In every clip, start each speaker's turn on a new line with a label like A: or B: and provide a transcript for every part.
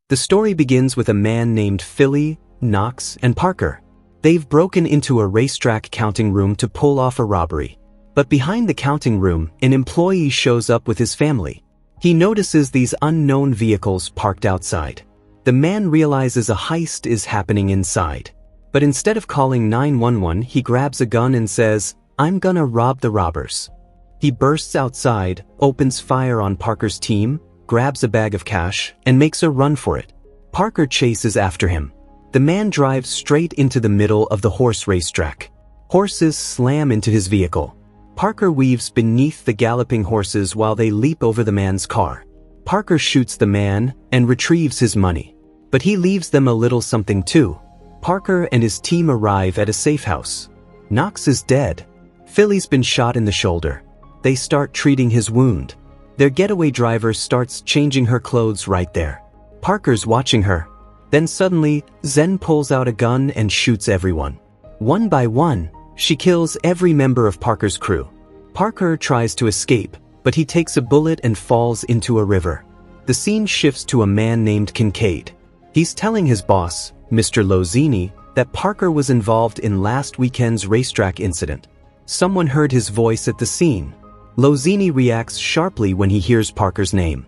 A: The story begins with a man named Philly, Knox, and Parker. They've broken into a racetrack counting room to pull off a robbery. But behind the counting room, an employee shows up with his family. He notices these unknown vehicles parked outside. The man realizes a heist is happening inside. But instead of calling 911, he grabs a gun and says, "I'm gonna rob the robbers." He bursts outside, opens fire on Parker's team, grabs a bag of cash, and makes a run for it. Parker chases after him. The man drives straight into the middle of the horse racetrack. Horses slam into his vehicle. Parker weaves beneath the galloping horses while they leap over the man's car. Parker shoots the man and retrieves his money. But he leaves them a little something too. Parker and his team arrive at a safe house. Knox is dead. Philly's been shot in the shoulder. They start treating his wound. Their getaway driver starts changing her clothes right there. Parker's watching her. Then suddenly, Zen pulls out a gun and shoots everyone. One by one, she kills every member of Parker's crew. Parker tries to escape, but he takes a bullet and falls into a river. The scene shifts to a man named Kincaid. He's telling his boss, Mr. Lozini, that Parker was involved in last weekend's racetrack incident. Someone heard his voice at the scene. Lozini reacts sharply when he hears Parker's name.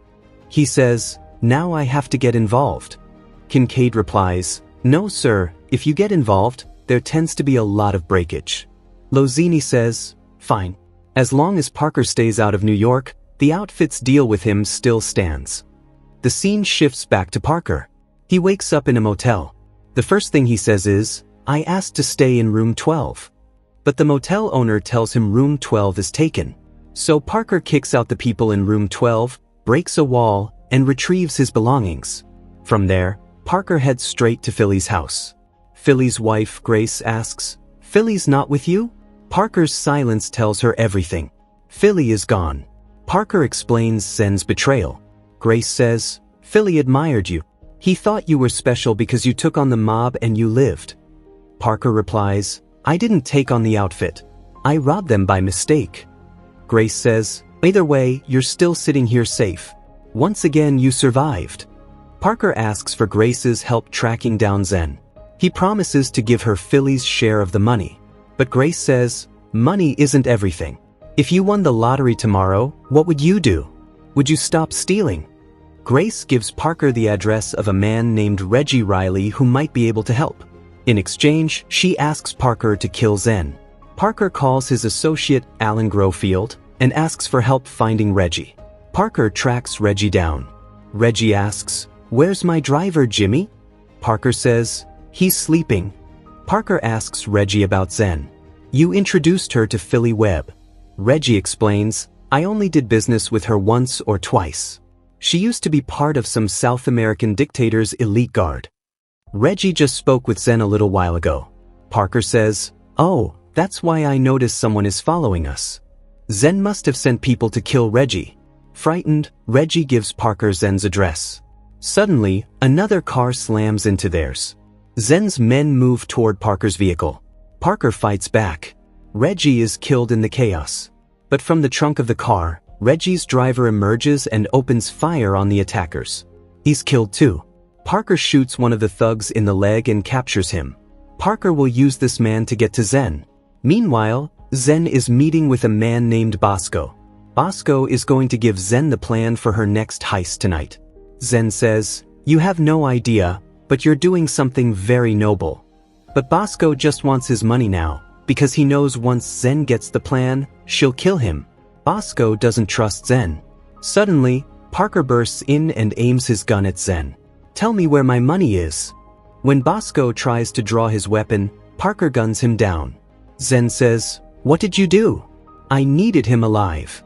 A: He says, "Now I have to get involved." Kincaid replies, "No sir, if you get involved, there tends to be a lot of breakage." Lozini says, "Fine. As long as Parker stays out of New York, the outfit's deal with him still stands." The scene shifts back to Parker. He wakes up in a motel. The first thing he says is, "I asked to stay in room 12. But the motel owner tells him room 12 is taken. So Parker kicks out the people in room 12, breaks a wall, and retrieves his belongings. From there, Parker heads straight to Philly's house. Philly's wife, Grace, asks, "Philly's not with you?" Parker's silence tells her everything. Philly is gone. Parker explains Zen's betrayal. Grace says, "Philly admired you. He thought you were special because you took on the mob and you lived." Parker replies, "I didn't take on the outfit. I robbed them by mistake." Grace says, "Either way, you're still sitting here safe. Once again, you survived." Parker asks for Grace's help tracking down Zen. He promises to give her Philly's share of the money. But Grace says, "Money isn't everything. If you won the lottery tomorrow, what would you do? Would you stop stealing?" Grace gives Parker the address of a man named Reggie Riley who might be able to help. In exchange, she asks Parker to kill Zen. Parker calls his associate Alan Grofield and asks for help finding Reggie. Parker tracks Reggie down. Reggie asks, "Where's my driver, Jimmy?" Parker says, "He's sleeping." Parker asks Reggie about Zen. "You introduced her to Philly Webb." Reggie explains, "I only did business with her once or twice. She used to be part of some South American dictator's elite guard. Reggie just spoke with Zen a little while ago." Parker says, "Oh, that's why I noticed someone is following us. Zen must have sent people to kill Reggie." Frightened, Reggie gives Parker Zen's address. Suddenly, another car slams into theirs. Zen's men move toward Parker's vehicle. Parker fights back. Reggie is killed in the chaos. But from the trunk of the car, Reggie's driver emerges and opens fire on the attackers. He's killed too. Parker shoots one of the thugs in the leg and captures him. Parker will use this man to get to Zen. Meanwhile, Zen is meeting with a man named Bosco. Bosco is going to give Zen the plan for her next heist tonight. Zen says, "You have no idea, but you're doing something very noble." But Bosco just wants his money now, because he knows once Zen gets the plan, she'll kill him. Bosco doesn't trust Zen. Suddenly, Parker bursts in and aims his gun at Zen. "Tell me where my money is." When Bosco tries to draw his weapon, Parker guns him down. Zen says, "What did you do?" "I needed him alive."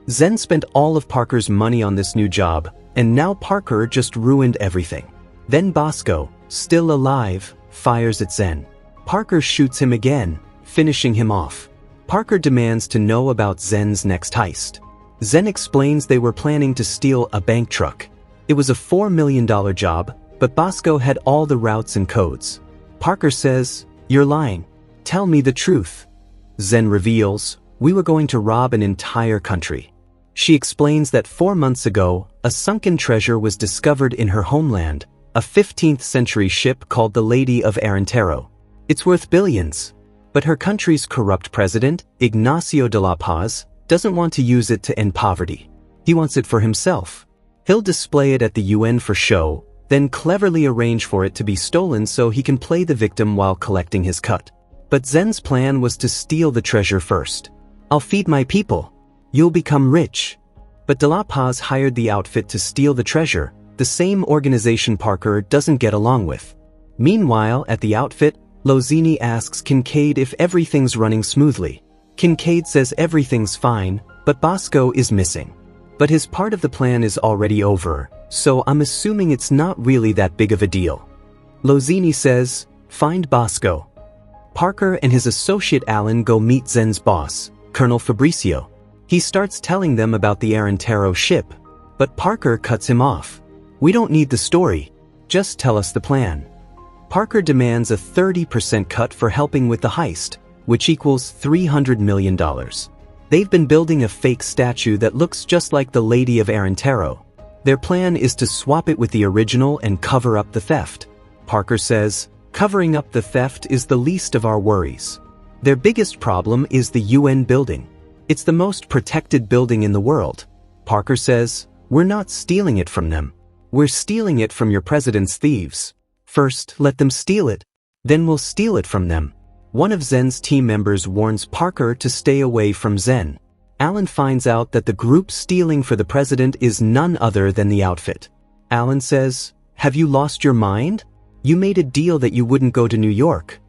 A: Zen spent all of Parker's money on this new job, and now Parker just ruined everything. Then Bosco, still alive, fires at Zen. Parker shoots him again, finishing him off. Parker demands to know about Zen's next heist. Zen explains they were planning to steal a bank truck. It was a $4 million job, but Bosco had all the routes and codes. Parker says, "You're lying. Tell me the truth." Zen reveals, "We were going to rob an entire country." She explains that 4 months ago, a sunken treasure was discovered in her homeland, a 15th century ship called the Lady of Arentero. It's worth billions. But her country's corrupt president, Ignacio de la Paz, doesn't want to use it to end poverty. He wants it for himself. He'll display it at the UN for show, then cleverly arrange for it to be stolen so he can play the victim while collecting his cut. But Zen's plan was to steal the treasure first. I'll feed my people. You'll become rich. But de la Paz hired the outfit to steal the treasure, the same organization Parker doesn't get along with. Meanwhile, at the outfit, Lozini asks Kincaid if everything's running smoothly. Kincaid says everything's fine, but Bosco is missing. But his part of the plan is already over, so I'm assuming it's not really that big of a deal. Lozini says, find Bosco. Parker and his associate Alan go meet Zen's boss, Colonel Fabricio. He starts telling them about the Arentero ship, but Parker cuts him off. We don't need the story, just tell us the plan. Parker demands a 30% cut for helping with the heist, which equals $300 million. They've been building a fake statue that looks just like the Lady of Arentero. Their plan is to swap it with the original and cover up the theft. Parker says, covering up the theft is the least of our worries. Their biggest problem is the UN building. It's the most protected building in the world. Parker says, we're not stealing it from them. We're stealing it from your president's thieves. First, let them steal it. Then we'll steal it from them. One of Zen's team members warns Parker to stay away from Zen. Alan finds out that the group stealing for the president is none other than the outfit. Alan says, have you lost your mind? You made a deal that you wouldn't go to New York.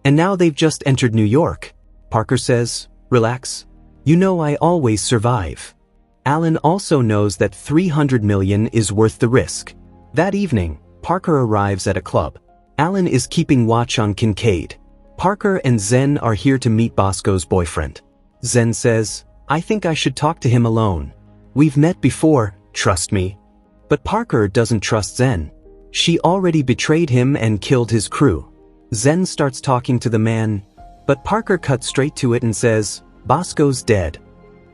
A: And now they've just entered New York. Parker says, relax. You know I always survive. Alan also knows that $300 million is worth the risk. That evening, Parker arrives at a club. Alan is keeping watch on Kincaid. Parker and Zen are here to meet Bosco's boyfriend. Zen says, I think I should talk to him alone. We've met before, trust me. But Parker doesn't trust Zen. She already betrayed him and killed his crew. Zen starts talking to the man, but Parker cuts straight to it and says, Bosco's dead.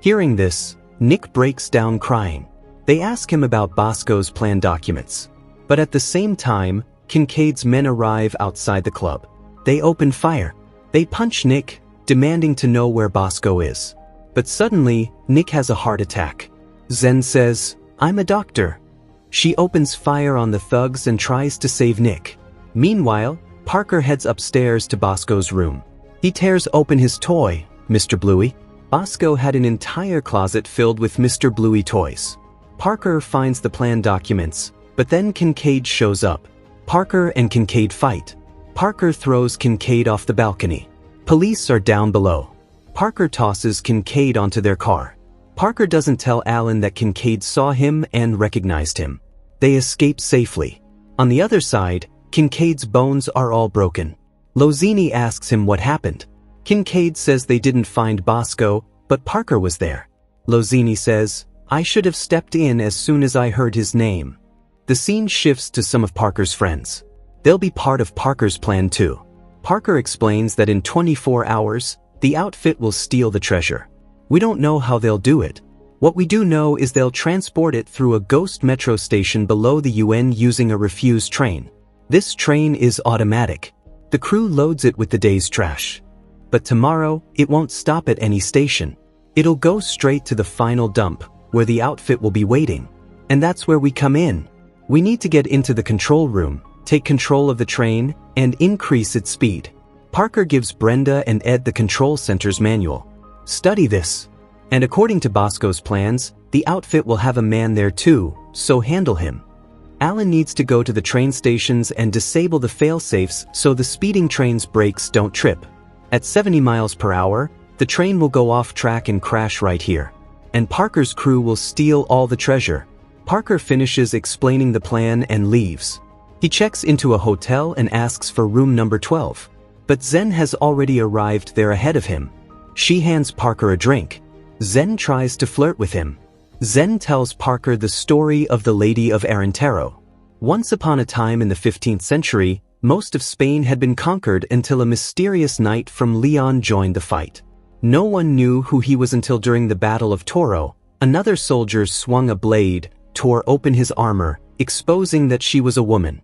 A: Hearing this, Nick breaks down crying. They ask him about Bosco's plan documents. But at the same time, Kincaid's men arrive outside the club. They open fire. They punch Nick, demanding to know where Bosco is. But suddenly, Nick has a heart attack. Zen says, I'm a doctor. She opens fire on the thugs and tries to save Nick. Meanwhile, Parker heads upstairs to Bosco's room. He tears open his toy, Mr. Bluey. Bosco had an entire closet filled with Mr. Bluey toys. Parker finds the plan documents, but then Kincaid shows up. Parker and Kincaid fight. Parker throws Kincaid off the balcony. Police are down below. Parker tosses Kincaid onto their car. Parker doesn't tell Alan that Kincaid saw him and recognized him. They escape safely. On the other side, Kincaid's bones are all broken. Lozini asks him what happened. Kincaid says they didn't find Bosco, but Parker was there. Lozini says, I should have stepped in as soon as I heard his name. The scene shifts to some of Parker's friends. They'll be part of Parker's plan too. Parker explains that in 24 hours, the outfit will steal the treasure. We don't know how they'll do it. What we do know is they'll transport it through a ghost metro station below the UN using a refuse train. This train is automatic. The crew loads it with the day's trash. But tomorrow, it won't stop at any station. It'll go straight to the final dump, where the outfit will be waiting. And that's where we come in. We need to get into the control room, take control of the train, and increase its speed. Parker gives Brenda and Ed the control center's manual. Study this. And according to Bosco's plans, the outfit will have a man there too, so handle him. Alan needs to go to the train stations and disable the fail-safes so the speeding train's brakes don't trip. At 70 miles per hour, the train will go off track and crash right here. And Parker's crew will steal all the treasure. Parker finishes explaining the plan and leaves. He checks into a hotel and asks for room number 12. But Zen has already arrived there ahead of him. She hands Parker a drink. Zen tries to flirt with him. Zen tells Parker the story of the Lady of Arentero. Once upon a time in the 15th century, most of Spain had been conquered until a mysterious knight from Leon joined the fight. No one knew who he was until during the Battle of Toro, another soldier swung a blade, tore open his armor, exposing that she was a woman.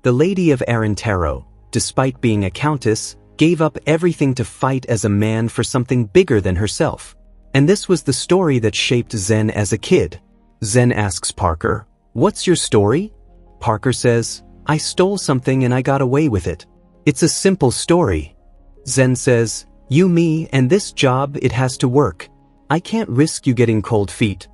A: The Lady of Arantaro, despite being a countess, gave up everything to fight as a man for something bigger than herself. And this was the story that shaped Zen as a kid. Zen asks Parker, "What's your story?" Parker says, "I stole something and I got away with it. It's a simple story." Zen says, "You, me, and this job, it has to work. I can't risk you getting cold feet."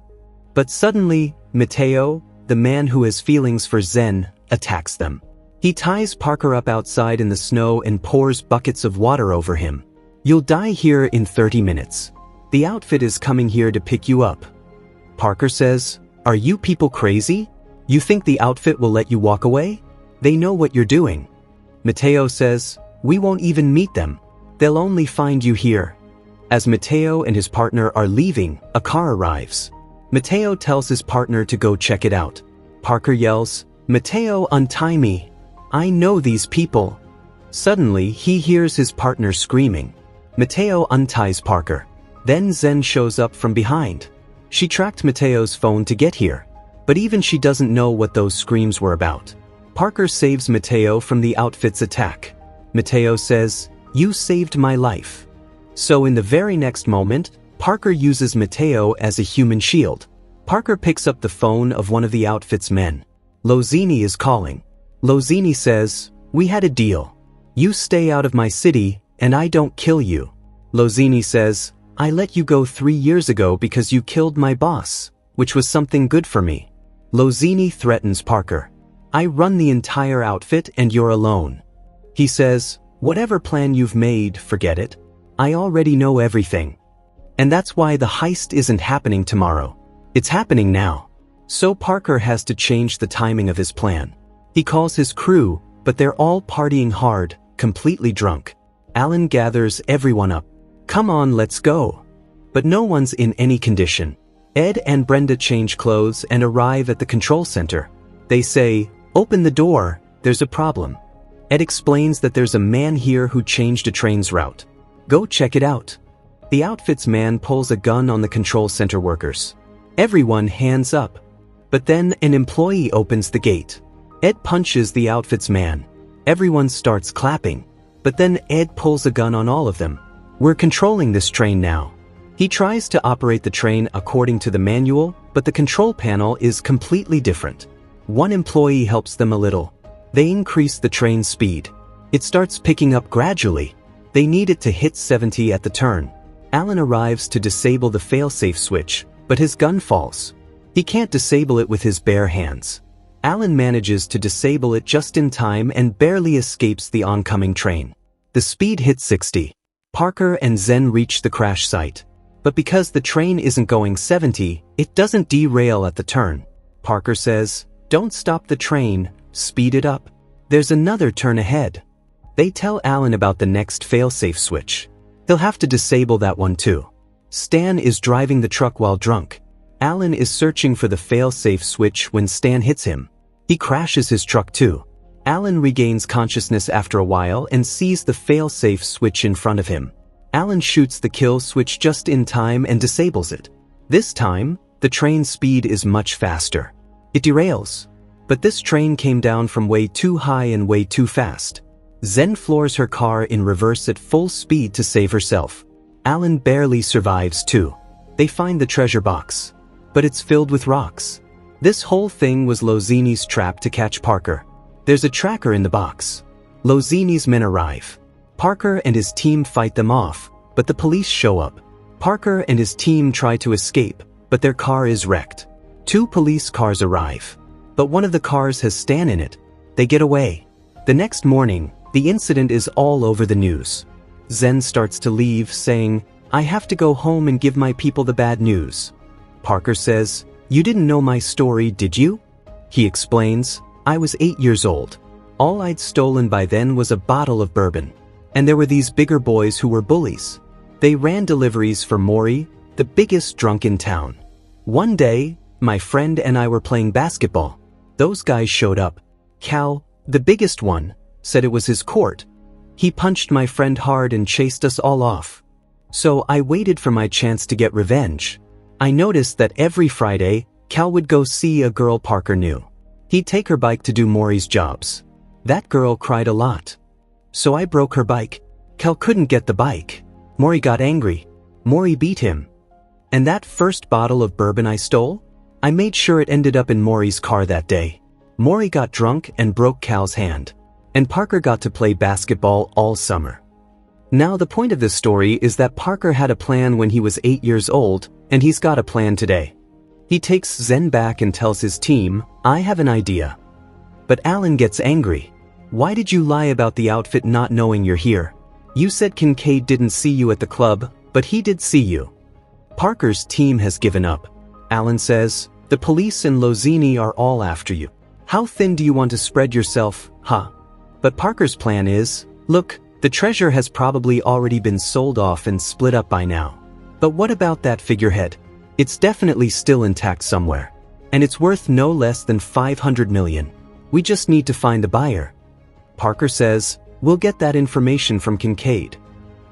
A: But suddenly, Mateo, the man who has feelings for Zen, attacks them. He ties Parker up outside in the snow and pours buckets of water over him. "You'll die here in 30 minutes. The outfit is coming here to pick you up." Parker says, "Are you people crazy? You think the outfit will let you walk away? They know what you're doing." Mateo says, "We won't even meet them. They'll only find you here." As Mateo and his partner are leaving, a car arrives. Mateo tells his partner to go check it out. Parker yells, "Mateo, untie me. I know these people." Suddenly, he hears his partner screaming. Mateo unties Parker. Then Zen shows up from behind. She tracked Mateo's phone to get here, but even she doesn't know what those screams were about. Parker saves Mateo from the outfit's attack. Mateo says, "You saved my life." So in the very next moment, Parker uses Mateo as a human shield. Parker picks up the phone of one of the outfit's men. Lozini is calling. Lozini says, "We had a deal. You stay out of my city, and I don't kill you." Lozini says, "I let you go 3 years ago because you killed my boss, which was something good for me." Lozini threatens Parker. "I run the entire outfit and you're alone." He says, "Whatever plan you've made, forget it. I already know everything. And that's why the heist isn't happening tomorrow. It's happening now." So Parker has to change the timing of his plan. He calls his crew, but they're all partying hard, completely drunk. Alan gathers everyone up. "Come on, let's go." But no one's in any condition. Ed and Brenda change clothes and arrive at the control center. They say, "Open the door, there's a problem." Ed explains that there's a man here who changed a train's route. "Go check it out." The outfit's man pulls a gun on the control center workers. Everyone hands up. But then an employee opens the gate. Ed punches the outfit's man. Everyone starts clapping. But then Ed pulls a gun on all of them. "We're controlling this train now." He tries to operate the train according to the manual, but the control panel is completely different. One employee helps them a little. They increase the train's speed. It starts picking up gradually. They need it to hit 70 at the turn. Alan arrives to disable the failsafe switch, but his gun falls. He can't disable it with his bare hands. Alan manages to disable it just in time and barely escapes the oncoming train. The speed hits 60. Parker and Zen reach the crash site. But because the train isn't going 70, it doesn't derail at the turn. Parker says, "Don't stop the train, speed it up. There's another turn ahead." They tell Alan about the next failsafe switch. He'll have to disable that one too. Stan is driving the truck while drunk. Alan is searching for the failsafe switch when Stan hits him. He crashes his truck too. Alan regains consciousness after a while and sees the failsafe switch in front of him. Alan shoots the kill switch just in time and disables it. This time, the train's speed is much faster. It derails. But this train came down from way too high and way too fast. Zen floors her car in reverse at full speed to save herself. Alan barely survives too. They find the treasure box. But it's filled with rocks. This whole thing was Lozini's trap to catch Parker. There's a tracker in the box. Lozini's men arrive. Parker and his team fight them off, but the police show up. Parker and his team try to escape, but their car is wrecked. 2 police cars arrive. But one of the cars has Stan in it. They get away. The next morning, the incident is all over the news. Zen starts to leave, saying, "I have to go home and give my people the bad news." Parker says, "You didn't know my story, did you?" He explains, "I was 8 years old. All I'd stolen by then was a bottle of bourbon. And there were these bigger boys who were bullies. They ran deliveries for Maury, the biggest drunk in town. One day, my friend and I were playing basketball. Those guys showed up. Cal, the biggest one, said it was his court. He punched my friend hard and chased us all off. So I waited for my chance to get revenge. I noticed that every Friday, Cal would go see a girl Parker knew. He'd take her bike to do Maury's jobs. That girl cried a lot. So I broke her bike. Kel couldn't get the bike. Maury got angry. Maury beat him. And that first bottle of bourbon I stole? I made sure it ended up in Maury's car that day. Maury got drunk and broke Cal's hand. And Parker got to play basketball all summer. Now the point of this story is that Parker had a plan when he was 8 years old, and he's got a plan today. He takes Zen back and tells his team, I have an idea. But Alan gets angry. Why did you lie about the outfit not knowing you're here? You said Kincaid didn't see you at the club, but he did see you. Parker's team has given up. Alan says, the police and Lozini are all after you. How thin do you want to spread yourself, huh? But Parker's plan is, look, the treasure has probably already been sold off and split up by now. But what about that figurehead? It's definitely still intact somewhere. And it's worth no less than $500 million. We just need to find the buyer. Parker says, we'll get that information from Kincaid.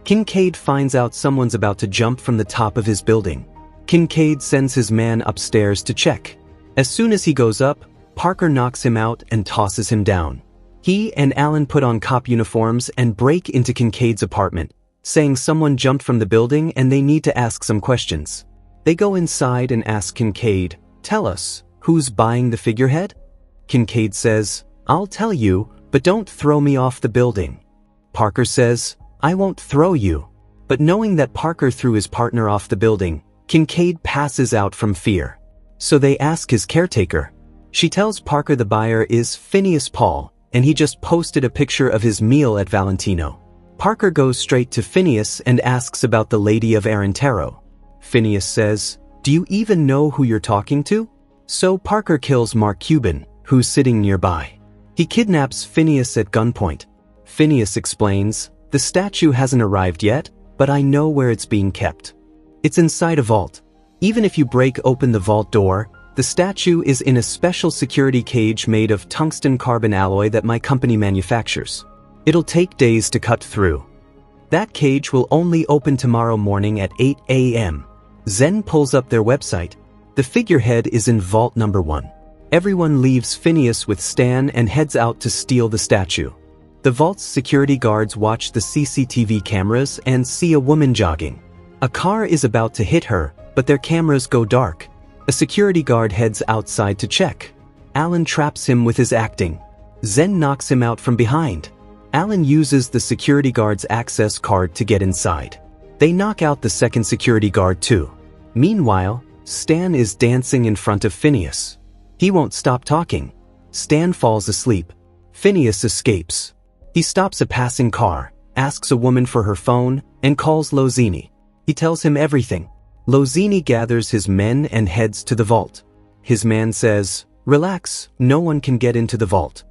A: Kincaid finds out someone's about to jump from the top of his building. Kincaid sends his man upstairs to check. As soon as he goes up, Parker knocks him out and tosses him down. He and Alan put on cop uniforms and break into Kincaid's apartment, saying someone jumped from the building and they need to ask some questions. They go inside and ask Kincaid, tell us, who's buying the figurehead? Kincaid says, I'll tell you, but don't throw me off the building. Parker says, I won't throw you. But knowing that Parker threw his partner off the building, Kincaid passes out from fear. So they ask his caretaker. She tells Parker the buyer is Phineas Paul, and he just posted a picture of his meal at Valentino. Parker goes straight to Phineas and asks about the Lady of Arentaro. Phineas says, do you even know who you're talking to? So Parker kills Mark Cuban, who's sitting nearby. He kidnaps Phineas at gunpoint. Phineas explains, the statue hasn't arrived yet, but I know where it's being kept. It's inside a vault. Even if you break open the vault door, the statue is in a special security cage made of tungsten carbon alloy that my company manufactures. It'll take days to cut through. That cage will only open tomorrow morning at 8 a.m. Zen pulls up their website. The figurehead is in vault number 1. Everyone leaves Phineas with Stan and heads out to steal the statue. The vault's security guards watch the CCTV cameras and see a woman jogging. A car is about to hit her, but their cameras go dark. A security guard heads outside to check. Alan traps him with his acting. Zen knocks him out from behind. Alan uses the security guard's access card to get inside. They knock out the second security guard too. Meanwhile, Stan is dancing in front of Phineas. He won't stop talking. Stan falls asleep. Phineas escapes. He stops a passing car, asks a woman for her phone, and calls Lozini. He tells him everything. Lozini gathers his men and heads to the vault. His man says, relax, no one can get into the vault.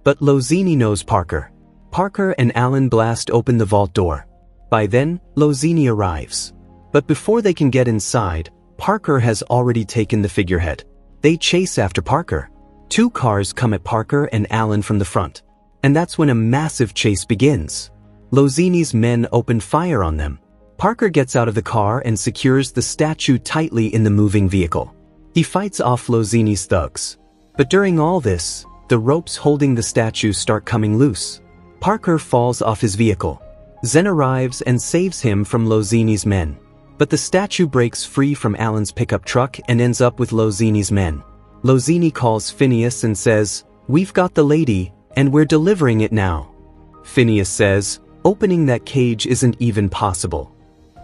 A: But Lozini knows Parker. Parker and Alan blast open the vault door. By then, Lozini arrives. But before they can get inside, Parker has already taken the figurehead. They chase after Parker. 2 cars come at Parker and Alan from the front. And that's when a massive chase begins. Lozini's men open fire on them. Parker gets out of the car and secures the statue tightly in the moving vehicle. He fights off Lozini's thugs. But during all this, the ropes holding the statue start coming loose. Parker falls off his vehicle. Zen arrives and saves him from Lozini's men. But the statue breaks free from Alan's pickup truck and ends up with Lozini's men. Lozini calls Phineas and says, we've got the lady, and we're delivering it now. Phineas says, opening that cage isn't even possible.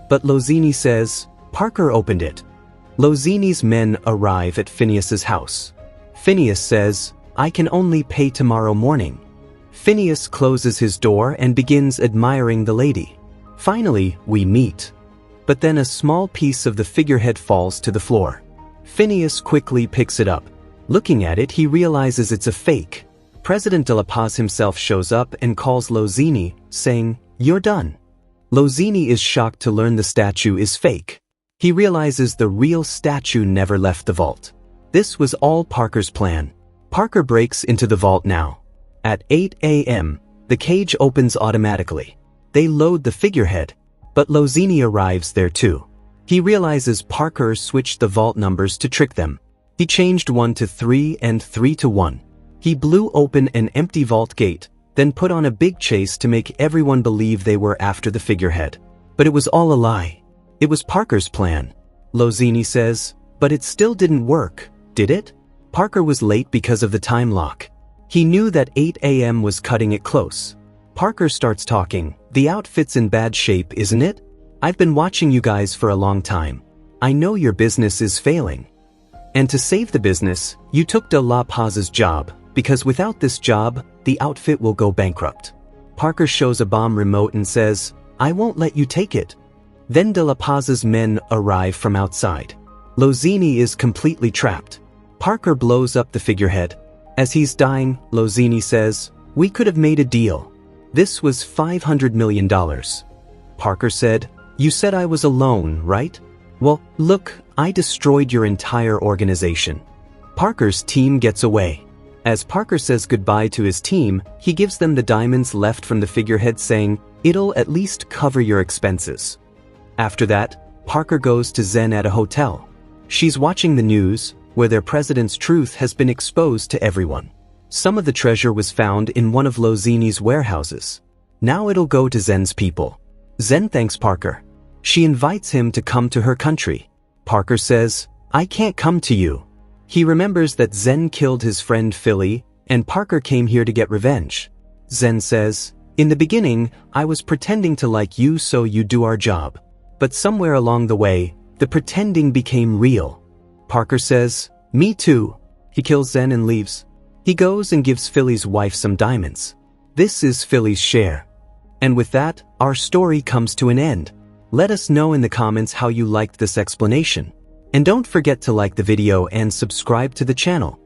A: But Lozini says, Parker opened it. Lozini's men arrive at Phineas's house. Phineas says, I can only pay tomorrow morning. Phineas closes his door and begins admiring the lady. Finally, we meet. But then a small piece of the figurehead falls to the floor. Phineas quickly picks it up. Looking at it, he realizes it's a fake. President de la Paz himself shows up and calls Lozini, saying, you're done. Lozini is shocked to learn the statue is fake. He realizes the real statue never left the vault. This was all Parker's plan. Parker breaks into the vault now. At 8 a.m., the cage opens automatically. They load the figurehead. But Lozini arrives there too. He realizes Parker switched the vault numbers to trick them. He changed 1 to 3 and 3 to 1. He blew open an empty vault gate, then put on a big chase to make everyone believe they were after the figurehead. But it was all a lie. It was Parker's plan. Lozini says, but it still didn't work, did it? Parker was late because of the time lock. He knew that 8 a.m. was cutting it close. Parker starts talking. The outfit's in bad shape, isn't it? I've been watching you guys for a long time. I know your business is failing. And to save the business, you took De La Paz's job, because without this job, the outfit will go bankrupt. Parker shows a bomb remote and says, I won't let you take it. Then De La Paz's men arrive from outside. Lozini is completely trapped. Parker blows up the figurehead. As he's dying, Lozini says, we could have made a deal. This was $500 million. Parker said, you said I was alone, right? Well, look, I destroyed your entire organization. Parker's team gets away. As Parker says goodbye to his team, he gives them the diamonds left from the figurehead saying, it'll at least cover your expenses. After that, Parker goes to Zen at a hotel. She's watching the news, where their president's truth has been exposed to everyone. Some of the treasure was found in one of Lozini's warehouses. Now it'll go to Zen's people. Zen thanks Parker. She invites him to come to her country. Parker says, I can't come to you. He remembers that Zen killed his friend Philly, and Parker came here to get revenge. Zen says, in the beginning, I was pretending to like you so you do our job. But somewhere along the way, the pretending became real. Parker says, me too. He kills Zen and leaves. He goes and gives Philly's wife some diamonds. This is Philly's share. And with that, our story comes to an end. Let us know in the comments how you liked this explanation. And don't forget to like the video and subscribe to the channel.